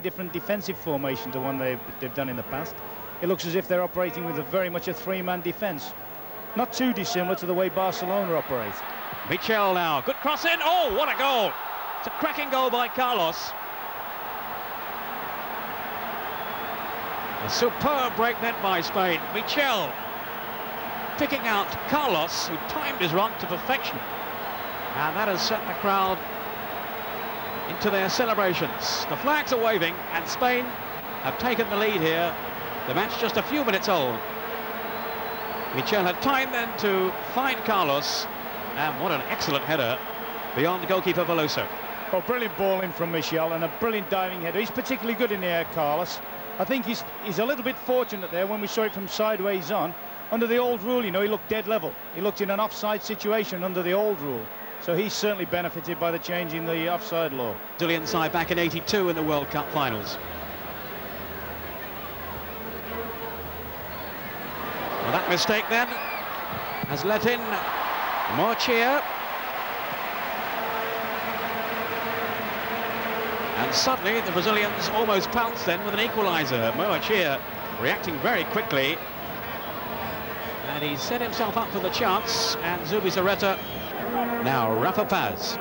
different defensive formation to one they've done in the past. It looks as if they're operating with very much a three-man defence. Not too dissimilar to the way Barcelona operate. Míchel now, good cross in. Oh, what a goal! It's a cracking goal by Carlos. A superb break then by Spain. Míchel picking out Carlos, who timed his run to perfection. And that has sent the crowd into their celebrations. The flags are waving, and Spain have taken the lead here. The match just a few minutes old. Míchel had time then to find Carlos, and what an excellent header beyond goalkeeper Veloso. Oh, brilliant ball in from Míchel, and a brilliant diving header. He's particularly good in the air, Carlos. I think he's a little bit fortunate there when we saw it from sideways on. Under the old rule, you know, he looked dead level. He looked in an offside situation under the old rule. So he's certainly benefited by the change in the offside law. Brazilian side back in '82 in the World Cup finals. Well, that mistake then has let in more cheer. And suddenly the Brazilians almost pounced then with an equaliser. Moachia reacting very quickly. And he set himself up for the chance. And Zubizarreta. Now Rafa Paz.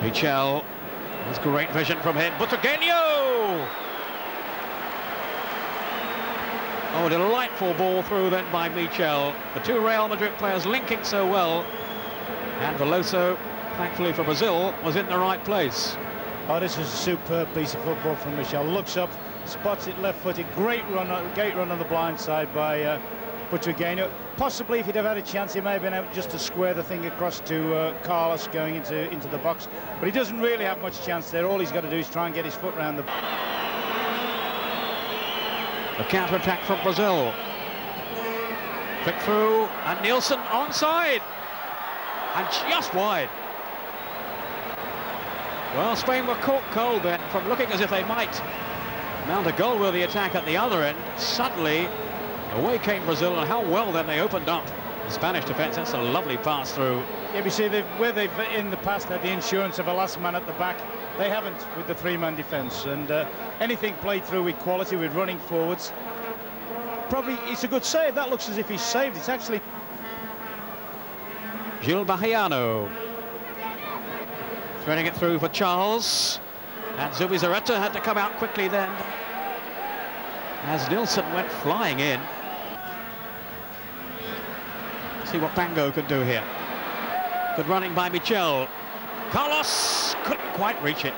Míchel. There's great vision from him. Butragueño! Oh, a delightful ball through then by Míchel. The two Real Madrid players linking so well. And Veloso, thankfully for Brazil, was in the right place. Oh, this is a superb piece of football from Míchel. Looks up, spots it left-footed. Great run on the blind side by Butragueño. Possibly, if he'd have had a chance, he may have been able just to square the thing across to Carlos going into the box. But he doesn't really have much chance there. All he's got to do is try and get his foot round the... The counter-attack from Brazil. Quick through, and Nielsen onside. And just wide. Well, Spain were caught cold then from looking as if they might mount a goal-worthy attack at the other end. Suddenly, away came Brazil, and how well then they opened up the Spanish defence. That's a lovely pass through. Yeah, you see, where they've in the past had the insurance of a last man at the back, they haven't with the three-man defence. And anything played through with quality, with running forwards. Probably, it's a good save. That looks as if he's saved. It's actually... Gil Bahiano threading it through for Charles, and Zubizarreta had to come out quickly then as Nielsen went flying in. See what Bango could do here. Good running by Míchel. Carlos couldn't quite reach it,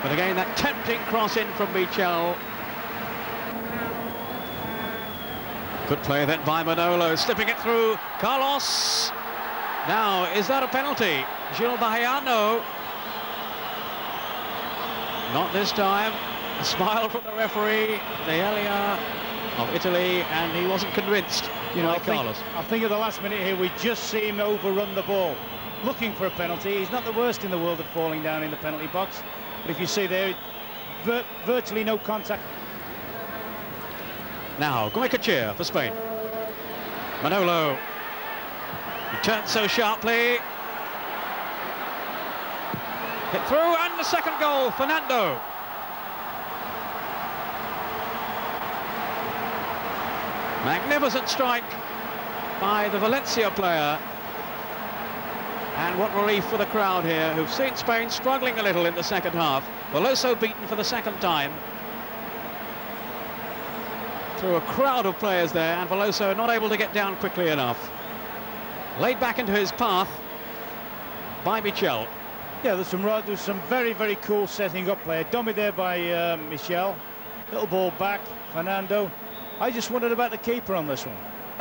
but again that tempting cross in from Míchel. Good play then by Manolo, slipping it through. Carlos. Now, is that a penalty? Gil Bahiano. Not this time. A smile from the referee, De Elia of Italy, and he wasn't convinced. You know, Carlos. I think at the last minute here, we just see him overrun the ball, looking for a penalty. He's not the worst in the world at falling down in the penalty box. But if you see there, virtually no contact. Now, Goycochea for Spain. Manolo. He turns so sharply. Hit through, and the second goal, Fernando. Magnificent strike by the Valencia player. And what relief for the crowd here, who've seen Spain struggling a little in the second half. Veloso beaten for the second time. Through a crowd of players there, and Veloso not able to get down quickly enough. Laid back into his path by Míchel. Yeah, there's some very, very cool setting up play. Dummy there by Míchel. Little ball back, Fernando. I just wondered about the keeper on this one.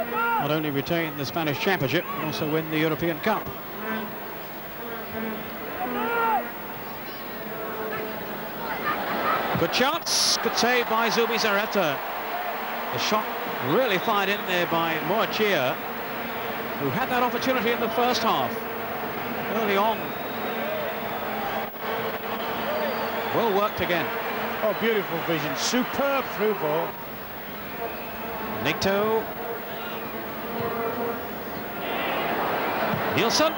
Not only retain the Spanish Championship, but also win the European Cup. Good chance, good save by Zubizarreta. The shot really fired in there by Moachia, who had that opportunity in the first half, early on. Well worked again. Oh, beautiful vision, superb through ball. Nielsen.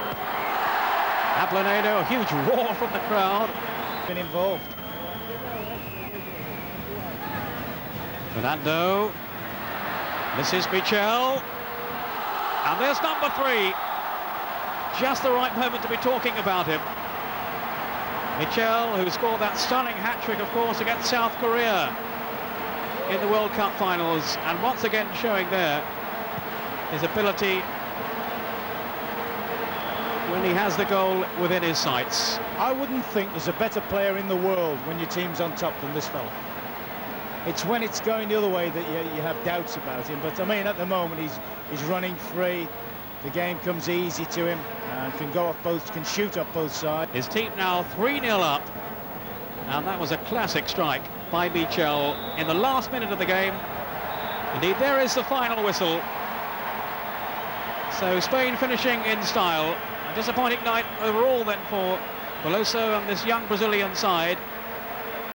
Ablanedo, a huge roar from the crowd. Been involved. Fernando. This is Míchel. And there's number 3. Just the right moment to be talking about him. Míchel, who scored that stunning hat-trick, of course, against South Korea in the World Cup finals, and once again showing there his ability when he has the goal within his sights. I wouldn't think there's a better player in the world when your team's on top than this fella. It's when it's going the other way that you have doubts about him, but I mean, at the moment he's running free. The game comes easy to him and can shoot off both sides. His team now 3-0 up, and that was a classic strike by Míchel in the last minute of the game. Indeed, there is the final whistle. So Spain finishing in style. A disappointing night overall then for Veloso and this young Brazilian side.